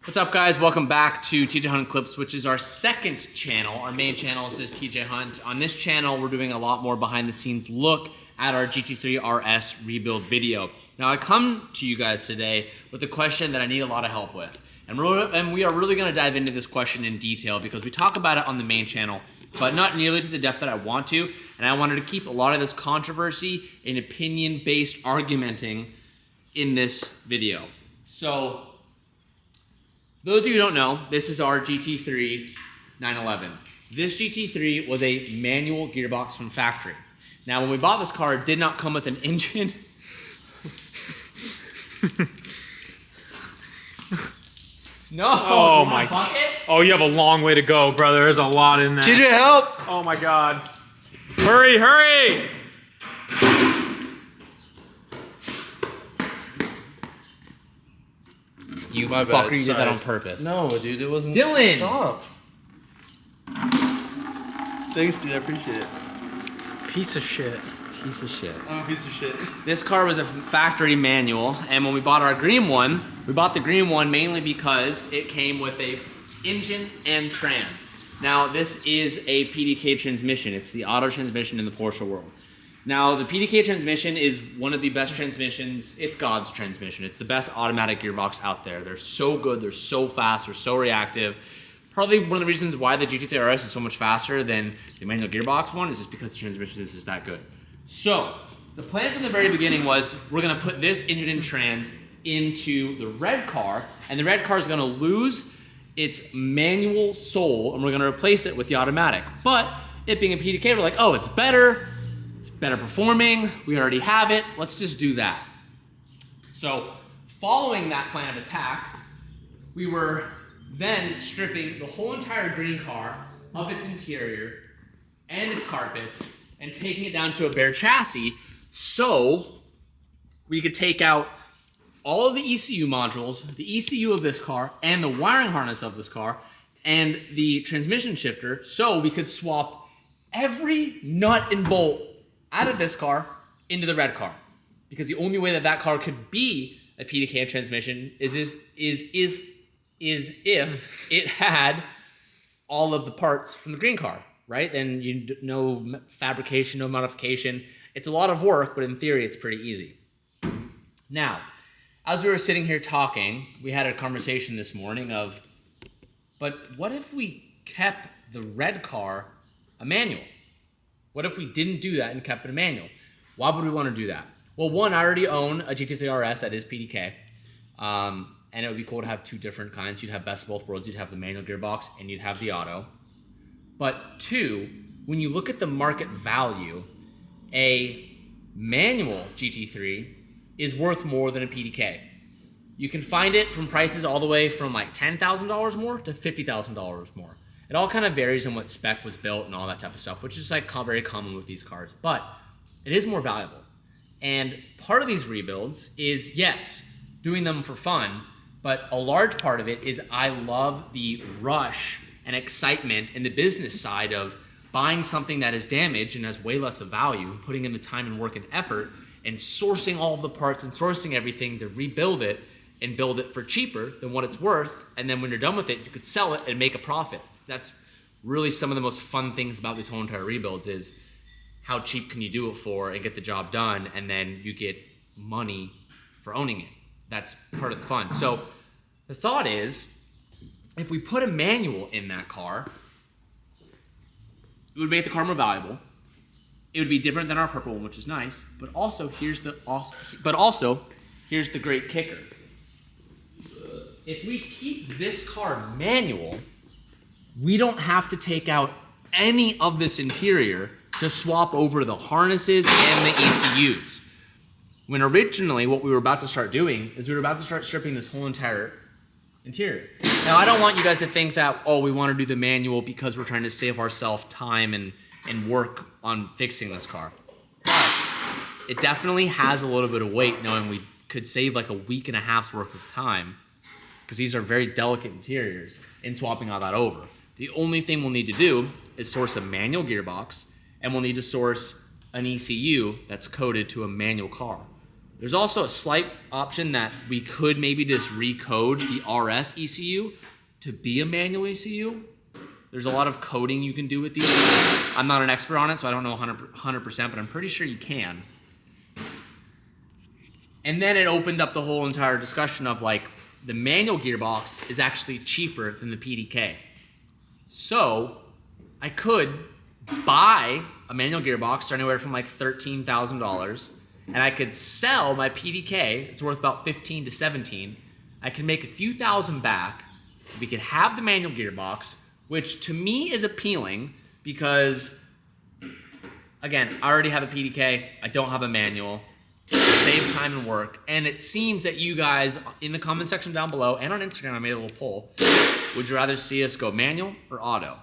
What's up, guys? Welcome back to TJ Hunt Clips, which is our second channel. Our main channel says TJ Hunt. On this channel, we're doing a lot more behind the scenes look at our GT3RS rebuild video. Now, I come to you guys today with a question that I need a lot of help with. And we are really gonna dive into this question in detail because we talk about it on the main channel, but not nearly to the depth that I want to. And I wanted to keep a lot of this controversy and opinion-based argumenting in this video. So, for those of you who don't know, this is our GT3 911. This GT3 was a manual gearbox from factory. Now, when we bought this car, it did not come with an engine. No. Oh my God. Oh, you have a long way to go, brother. There's a lot in there. TJ, help! Oh my God. Hurry, hurry! You My fucker, bad, you did that sorry. on purpose. No, dude, it wasn't. Dylan! Stop. Thanks, dude. I appreciate it. Piece of shit. Piece of shit. I'm a piece of shit. This car was a factory manual, and when we bought our green one, we bought the green one mainly because it came with a engine and trans. Now, this is a PDK transmission. It's the auto transmission in the Porsche world. Now, the PDK transmission is one of the best transmissions. It's God's transmission. It's the best automatic gearbox out there. They're so good, they're so fast, they're so reactive. Partly one of the reasons why the GT3RS is so much faster than the manual gearbox one is just because the transmission is just that good. So, the plan from the very beginning was we're gonna put this engine and trans into the red car, and the red car is gonna lose its manual soul, and we're gonna replace it with the automatic. But it being a PDK, we're like, oh, it's better performing, we already have it, let's just do that. So, following that plan of attack, we were then stripping the whole entire green car of its interior and its carpets and taking it down to a bare chassis so we could take out all of the ECU modules, the ECU of this car, and the wiring harness of this car, and the transmission shifter, so we could swap every nut and bolt out of this car into the red car. Because the only way that that car could be a PDK transmission is if it had all of the parts from the green car, right? Then no fabrication, no modification. It's a lot of work, but in theory, it's pretty easy. Now, as we were sitting here talking, we had a conversation this morning of, but what if we kept the red car a manual? What if we didn't do that and kept it a manual? Why would we want to do that? Well, one, I already own a GT3RS that is PDK. And it would be cool to have two different kinds. You'd have best of both worlds. You'd have the manual gearbox and you'd have the auto. But two, when you look at the market value, a manual GT3 is worth more than a PDK. You can find it from prices all the way from like $10,000 more to $50,000 more. It all kind of varies on what spec was built and all that type of stuff, which is like very common with these cars, but it is more valuable. And part of these rebuilds is, yes, doing them for fun, but a large part of it is I love the rush and excitement and the business side of buying something that is damaged and has way less of value, and putting in the time and work and effort and sourcing all of the parts and sourcing everything to rebuild it and build it for cheaper than what it's worth. And then when you're done with it, you could sell it and make a profit. That's really some of the most fun things about these whole entire rebuilds is how cheap can you do it for and get the job done, and then you get money for owning it. That's part of the fun. So the thought is, if we put a manual in that car, it would make the car more valuable. It would be different than our purple one, which is nice, but also here's the great kicker. If we keep this car manual, we don't have to take out any of this interior to swap over the harnesses and the ECUs. When originally what we were about to start doing is we were about to start stripping this whole entire interior. Now, I don't want you guys to think that, oh, we want to do the manual because we're trying to save ourselves time and work on fixing this car. But it definitely has a little bit of weight knowing we could save like a week and a half's worth of time, because these are very delicate interiors, in swapping all that over. The only thing we'll need to do is source a manual gearbox, and we'll need to source an ECU that's coded to a manual car. There's also a slight option that we could maybe just recode the RS ECU to be a manual ECU. There's a lot of coding you can do with these. I'm not an expert on it, so I don't know 100%, but I'm pretty sure you can. And then it opened up the whole entire discussion of like, the manual gearbox is actually cheaper than the PDK. So I could buy a manual gearbox starting anywhere from like $13,000, and I could sell my PDK. It's worth about 15 to 17. I could make a few thousand back. We could have the manual gearbox, which to me is appealing because, again, I already have a PDK. I don't have a manual. Save time and work. And it seems that you guys in the comment section down below and on Instagram, I made a little poll. Would you rather see us go manual or auto?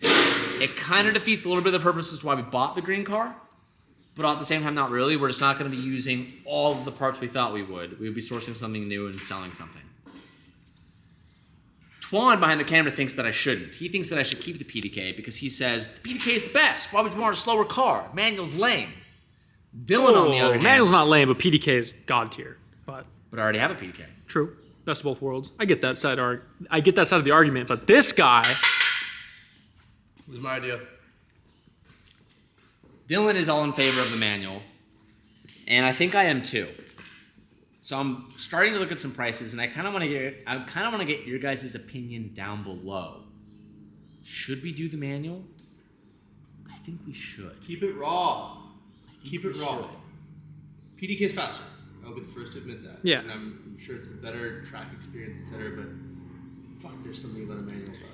It kind of defeats a little bit of the purpose as to why we bought the green car, but at the same time, not really. We're just not going to be using all of the parts we thought we would. We would be sourcing something new and selling something. Twan behind the camera thinks that I shouldn't. He thinks that I should keep the PDK because he says, the PDK is the best. Why would you want a slower car? Manual's lame. Dylan, on the other hand... Manual's not lame, but PDK is god tier. But I already have a PDK. true. Best of both worlds. I get that side of the argument, but this guy... This is my idea. Dylan is all in favor of the manual, and I think I am too. So I'm starting to look at some prices, and I kind of want to get your guys' opinion down below. Should we do the manual? I think we should. Keep it raw. Keep it raw. PDK is faster. I'll be the first to admit that. Yeah. And I'm sure it's a better track experience, etc. But fuck, there's something about a manual about it.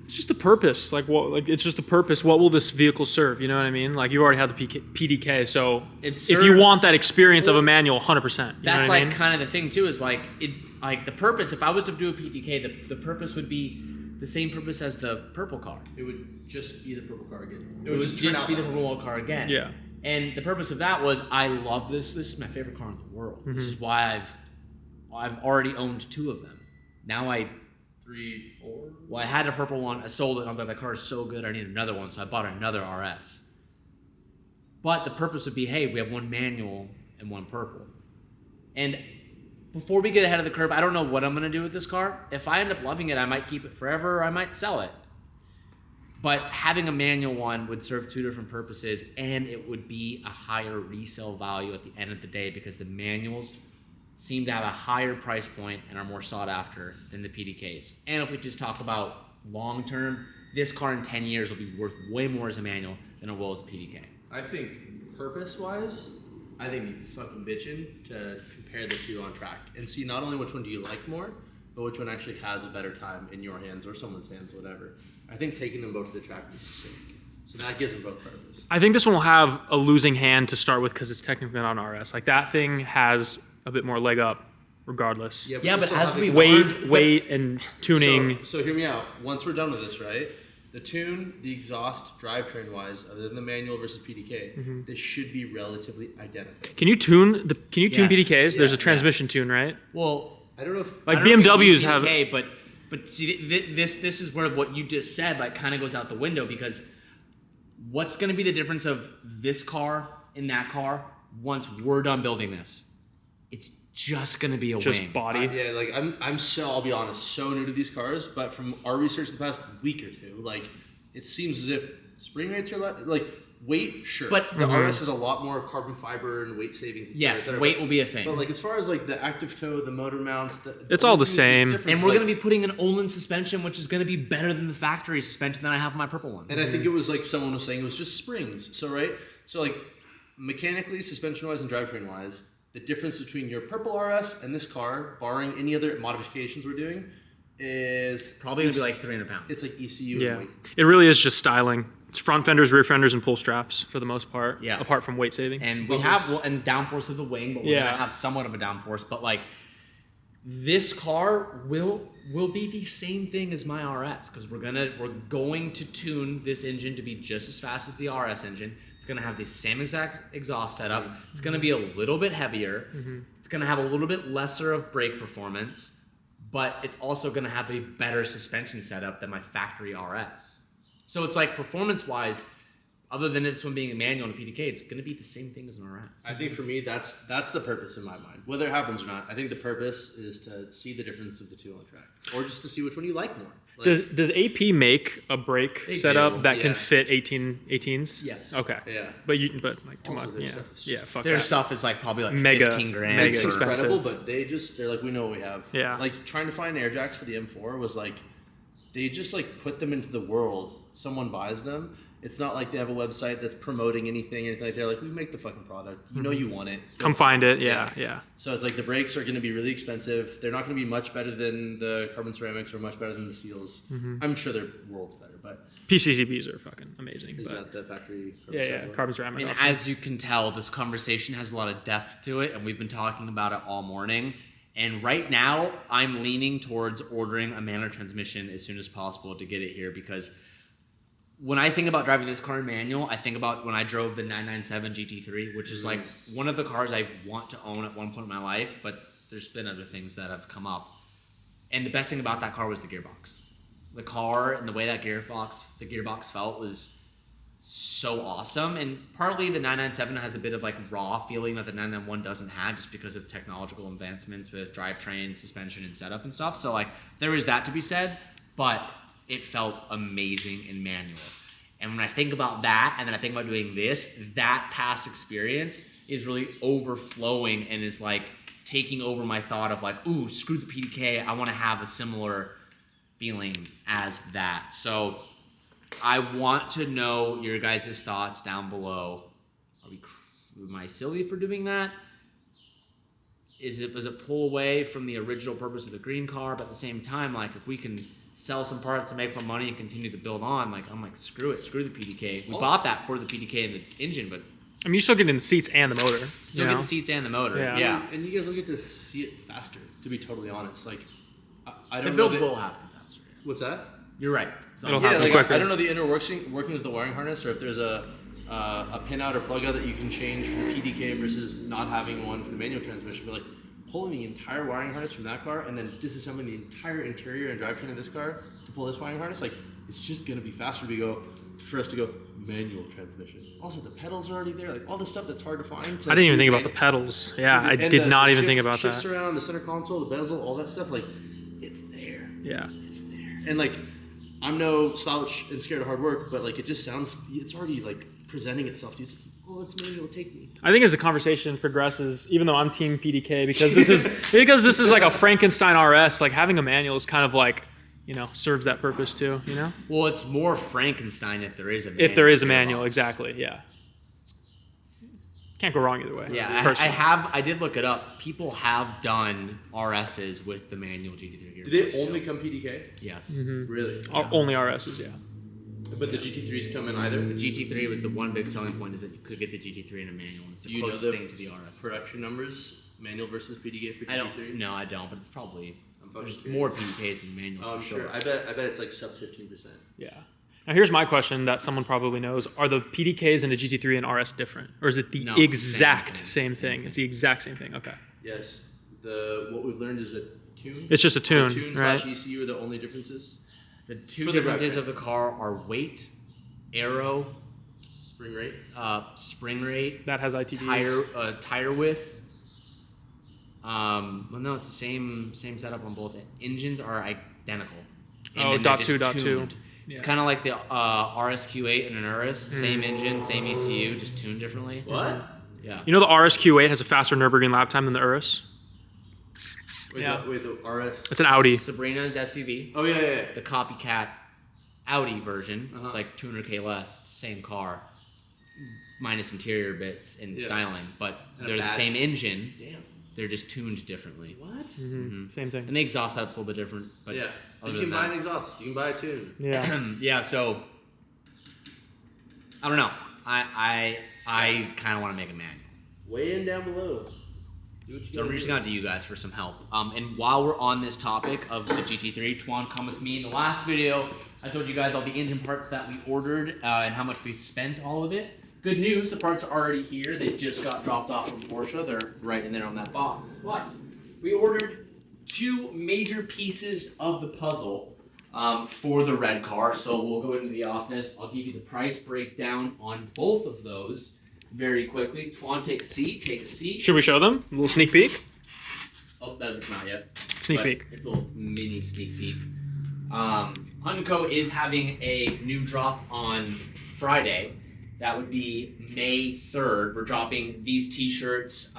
It's just the purpose. It's just the purpose. What will this vehicle serve? You know what I mean? Like, you already have the PDK, so if you want that experience of a manual, 100%. That's like kind of the thing too. Is like the purpose. If I was to do a PDK, the purpose would be the same purpose as the purple car. It would just be the purple car again. It would just be the purple car again. Yeah. And the purpose of that was I love this. This is my favorite car in the world. Mm-hmm. This is why I've already owned 2 of them. Now 3, 4. Well, I had a purple one. I sold it. And I was like, that car is so good. I need another one. So I bought another RS. But the purpose would be, hey, we have one manual and one purple. And before we get ahead of the curve, I don't know what I'm going to do with this car. If I end up loving it, I might keep it forever or I might sell it. But having a manual one would serve 2 different purposes, and it would be a higher resale value at the end of the day because the manuals seem to have a higher price point and are more sought after than the PDKs. And if we just talk about long term, this car in 10 years will be worth way more as a manual than it will as a PDK. I think purpose-wise, I think you're fucking bitching to compare the 2 on track and see not only which one do you like more, but which one actually has a better time in your hands or someone's hands, whatever. I think taking them both to the track is sick. So that gives them both purpose. I think this one will have a losing hand to start with because it's technically not an RS. Like, that thing has a bit more leg up regardless. Yeah, but as we weight and tuning. So hear me out. Once we're done with this, right? The tune, the exhaust, drivetrain-wise, other than the manual versus PDK, they should be relatively identical. Can you tune PDKs? Yes. There's a transmission tune, right? Well, I don't know if... Like, I don't know if BMWs you have... PDK, but see, this is where what you just said like kind of goes out the window because what's going to be the difference of this car and that car once we're done building this? It's just going to be a just wing. body. Yeah, like I'll be honest, so new to these cars, but from our research the past week or 2, like it seems as if spring rates are like weight, sure. But the RS has a lot more carbon fiber and weight savings. Yes, weight will be a thing. But like as far as like the active toe, the motor mounts, It's all the same. And we're going to be putting an Olin suspension, which is going to be better than the factory suspension that I have on my purple one. And I think it was like someone was saying it was just springs. So right, so like mechanically, suspension wise, and drivetrain wise, the difference between your purple RS and this car, barring any other modifications we're doing, is probably going to be like 300 pounds. It's like ECU Yeah. and weight. It really is just styling. It's front fenders, rear fenders, and pull straps for the most part. Yeah. Apart from weight savings. And we have and downforce of the wing, but we're Yeah. going to have somewhat of a downforce. But like this car will be the same thing as my RS because we're going to tune this engine to be just as fast as the RS engine. It's going to have the same exact exhaust setup. It's going to be a little bit heavier. It's going to have a little bit lesser of brake performance, but it's also going to have a better suspension setup than my factory RS. So it's like performance-wise, other than this one being a manual and a PDK, it's going to be the same thing as an RS. I think for me, that's the purpose in my mind. Whether it happens or not, I think the purpose is to see the difference of the two on track, or just to see which one you like more. Like, Does AP make a brake They setup do, that can yeah. fit 18s? Yes. Okay. yeah. But like too Also, much. their Yeah. stuff is Yeah. just- Fuck Their that. stuff is like probably like Mega- 15 grand. mega It's for- expensive. incredible, but they're like, we know what we have. Yeah. Like trying to find air jacks for the M4 was like, they just like put them into the world. Someone buys them. It's not like they have a website that's promoting anything or anything like that. They're like, we make the fucking product. You know you want it. Come find it. Yeah. Yeah. So it's like the brakes are going to be really expensive. They're not going to be much better than the carbon ceramics or much better than the seals. I'm sure they're worlds better, but PCCBs are fucking amazing. is but that the factory? yeah. Carbon I ceramic. mean, option. as you can tell, this conversation has a lot of depth to it, and we've been talking about it all morning. And right now, I'm leaning towards ordering a manual transmission as soon as possible to get it here, because when I think about driving this car in manual, I think about when I drove the 997 GT3, which is like one of the cars I want to own at one point in my life, but there's been other things that have come up. And the best thing about that car was the gearbox. The car and the way that the gearbox felt was so awesome. And partly the 997 has a bit of like raw feeling that the 991 doesn't have, just because of technological advancements with drivetrain, suspension, and setup and stuff. So like there is that to be said, but it felt amazing in manual. And when I think about that, and then I think about doing this, that past experience is really overflowing and is like taking over my thought of like, ooh, screw the PDK. I want to have a similar feeling as that. So I want to know your guys' thoughts down below. Am I silly for doing that? Does it pull away from the original purpose of the green car? But at the same time, like if we can sell some parts to make more money and continue to build on, like I'm like, screw it, screw the PDK. We bought that for the PDK and the engine, but I mean, you still get in the seats and the motor. still get the seats and the motor. Yeah. Yeah. And you guys will get to see it faster, to be totally honest. Like, I The don't know. build will happen faster. What's that? You're right. So It'll Yeah, happen like quicker. I don't know the inner workings of the wiring harness, or if there's a pin out or plug out that you can change for the PDK versus not having one for the manual transmission. But like pulling the entire wiring harness from that car and then disassembling the entire interior and drivetrain of this car to pull this wiring harness, like it's just gonna be faster for us to go manual transmission. Also, the pedals are already there, like all the stuff that's hard to find. I didn't even think about the pedals. Yeah, I And did the not even think about shifts that. around the center console, the bezel, all that stuff. Like it's there. Yeah. It's there. And like, I'm no slouch and scared of hard work, but like it just sounds, it's already like presenting itself to you. It's like, oh, it's manual, take me. I think as the conversation progresses, even though I'm team PDK, because this is like a Frankenstein RS, like having a manual is kind of like, you know, serves that purpose too, you know? Well, it's more Frankenstein if there is a manual. If there is a manual, gearbox. exactly, yeah. Can't go wrong either way. Yeah, personally. I did look it up. People have done RSs with the manual GT3 gearbox. Do they too. only come PDK? Yes. Really? Only RSs, yeah. But the GT3s come in either? The GT3 was the one big selling point, is that you could get the GT3 in a manual. It's the Do you know closest the thing to the RS. production numbers, manual versus PDK for GT3? I don't. No, I don't. But it's probably fucking there's curious. more PDKs than manuals Oh, I'm for sure. sure. I bet it's like sub 15%. Yeah. Now here's my question that someone probably knows. Are the PDKs and the GT3 and RS different? Or is it the No, it's the exact same same thing. thing? It's the exact same thing, okay. Yes. What we've learned is a tune. It's just a tune, The tune right? / ECU are the only differences. The two For the differences drivetrain. of the car are weight, aero, Spring rate. spring rate, That has ITDs. tire width. Well, no, it's the same setup on both. Engines are identical. And Oh, then they're dot just two, dot two. tuned. Yeah. It's kind of like the RSQ8 and an Urus. Same engine, same ECU, just tuned differently. What? Yeah. You know the RSQ8 has a faster Nürburgring lap time than the Urus? Wait, Yeah. the RS. It's an Audi. Sabrina's SUV, Oh, yeah. the copycat Audi version. Uh-huh. It's like 200K less. It's the same car, minus interior bits and Yeah. styling, but And a they're the badge. same engine. Damn. They're just tuned differently. What? Same thing. And the exhaust setup's a little bit different, but Yeah. other You than can buy that, an exhaust. You can buy a tune. Yeah. yeah. So I don't know. I kind of want to make a manual. Weigh in down below. Do what you So gotta I'm reaching do. out to you guys for some help. And while we're on this topic of the GT3, Tuan, come with me. In the last video, I told you guys all the engine parts that we ordered and how much we spent all of it. Good news, the parts are already here. They just got dropped off from Porsche. They're right in there on that box. But we ordered two major pieces of the puzzle for the red car. So we'll go into the office. I'll give you the price breakdown on both of those very quickly. Twan, take a seat. Should we show them a little sneak peek? Oh, that doesn't come out yet. Sneak But peek. It's a little mini sneak peek. Hunt & Co. is having a new drop on Friday. That would be May 3rd. We're dropping these t-shirts,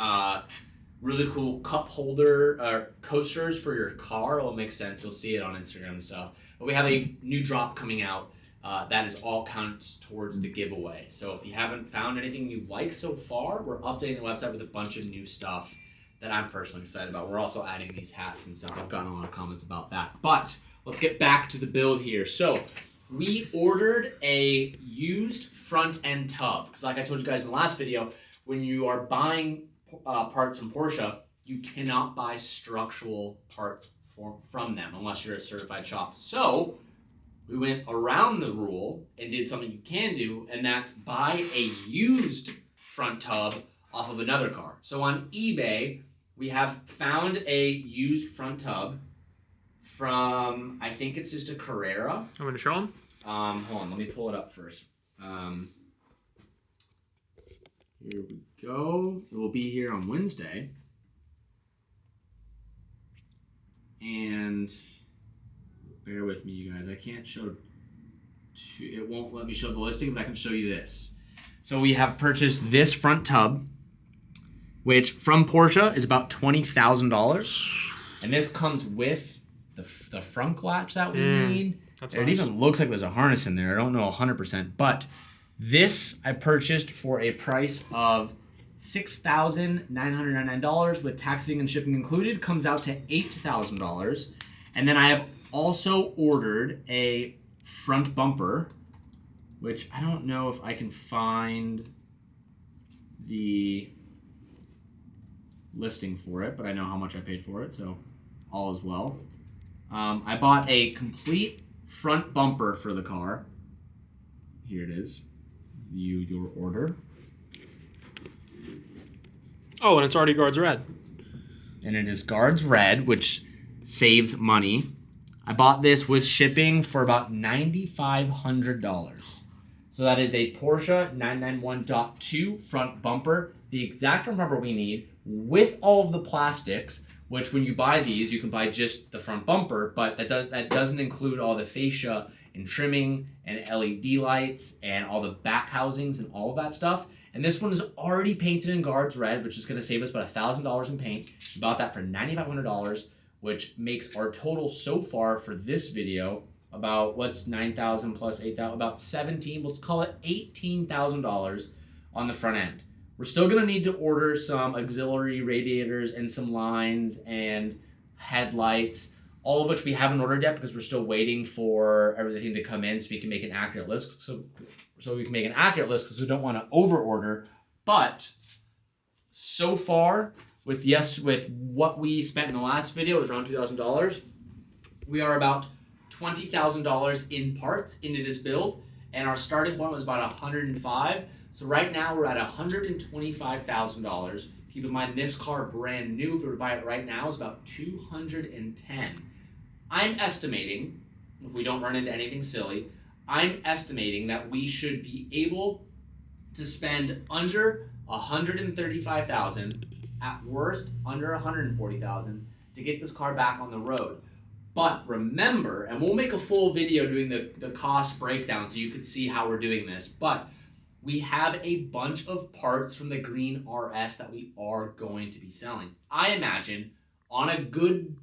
really cool cup holder coasters for your car. It'll make sense. You'll see it on Instagram and stuff. But we have a new drop coming out that is all counts towards the giveaway. So if you haven't found anything you like so far, we're updating the website with a bunch of new stuff that I'm personally excited about. We're also adding these hats and stuff. I've gotten a lot of comments about that. But let's get back to the build here. So we ordered a used front end tub because, like I told you guys in the last video, when you are buying parts from Porsche, you cannot buy structural parts from them unless you're a certified shop. So we went around the rule and did something you can do, and that's buy a used front tub off of another car. So on eBay, we have found a used front tub from, I think it's just a Carrera. I'm going to show them. Hold on, let me pull it up first. Here we go. It will be here on Wednesday. And bear with me, you guys. I can't show, it won't let me show the listing, but I can show you this. So we have purchased this front tub, which from Porsche is about $20,000. And this comes with the front latch that we need. That's It nice. even looks like there's a harness in there. I don't know 100%, but this I purchased for a price of $6,999 with taxing and shipping included. Comes out to $8,000. And then I have also ordered a front bumper, which I don't know if I can find the listing for it, but I know how much I paid for it, so all is well. I bought a complete front bumper for the car. Here it is. Your order. Oh, and it's already guards red. And it is guards red, which saves money. I bought this with shipping for about $9,500. So that is a Porsche 991.2 front bumper, the exact front bumper we need with all of the plastics, which when you buy these, you can buy just the front bumper, but that doesn't include all the fascia and trimming and LED lights and all the back housings and all of that stuff. And this one is already painted in guards red, which is going to save us about $1,000 in paint. We bought that for $9,500, which makes our total so far for this video about, what's 9,000 plus 8,000, about 17, we'll call it $18,000 on the front end. We're still going to need to order some auxiliary radiators and some lines and headlights, all of which we haven't ordered yet because we're still waiting for everything to come in so we can make an accurate list. So we can make an accurate list because we don't want to over order. But so far, with what we spent in the last video, it was around $2,000. We are about $20,000 in parts into this build, and our starting point was about $105,000. So right now we're at $125,000. Keep in mind this car brand new, if we were to buy it right now, is about $210,000. I'm estimating, if we don't run into anything silly, I'm estimating that we should be able to spend under $135,000, at worst under $140,000, to get this car back on the road. But remember, and we'll make a full video doing the cost breakdown so you can see how we're doing this, but we have a bunch of parts from the green RS that we are going to be selling. I imagine on a good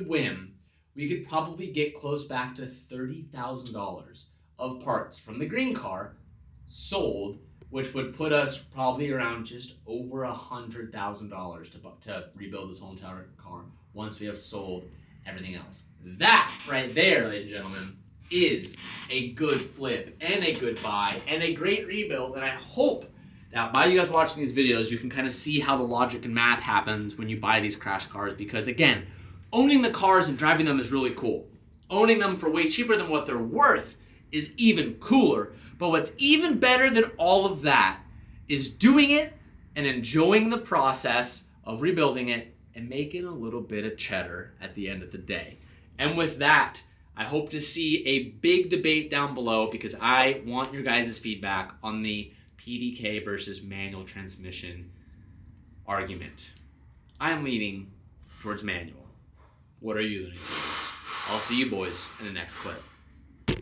whim, we could probably get close back to $30,000 of parts from the green car sold, which would put us probably around just over $100,000 to rebuild this whole entire car once we have sold everything else. That right there, ladies and gentlemen, is a good flip and a good buy and a great rebuild. And I hope that by you guys watching these videos, you can kind of see how the logic and math happens when you buy these crash cars. Because again, owning the cars and driving them is really cool. Owning them for way cheaper than what they're worth is even cooler. But what's even better than all of that is doing it and enjoying the process of rebuilding it and making a little bit of cheddar at the end of the day. And with that, I hope to see a big debate down below because I want your guys' feedback on the PDK versus manual transmission argument. I'm leaning towards manual. What are you leaning towards? I'll see you boys in the next clip.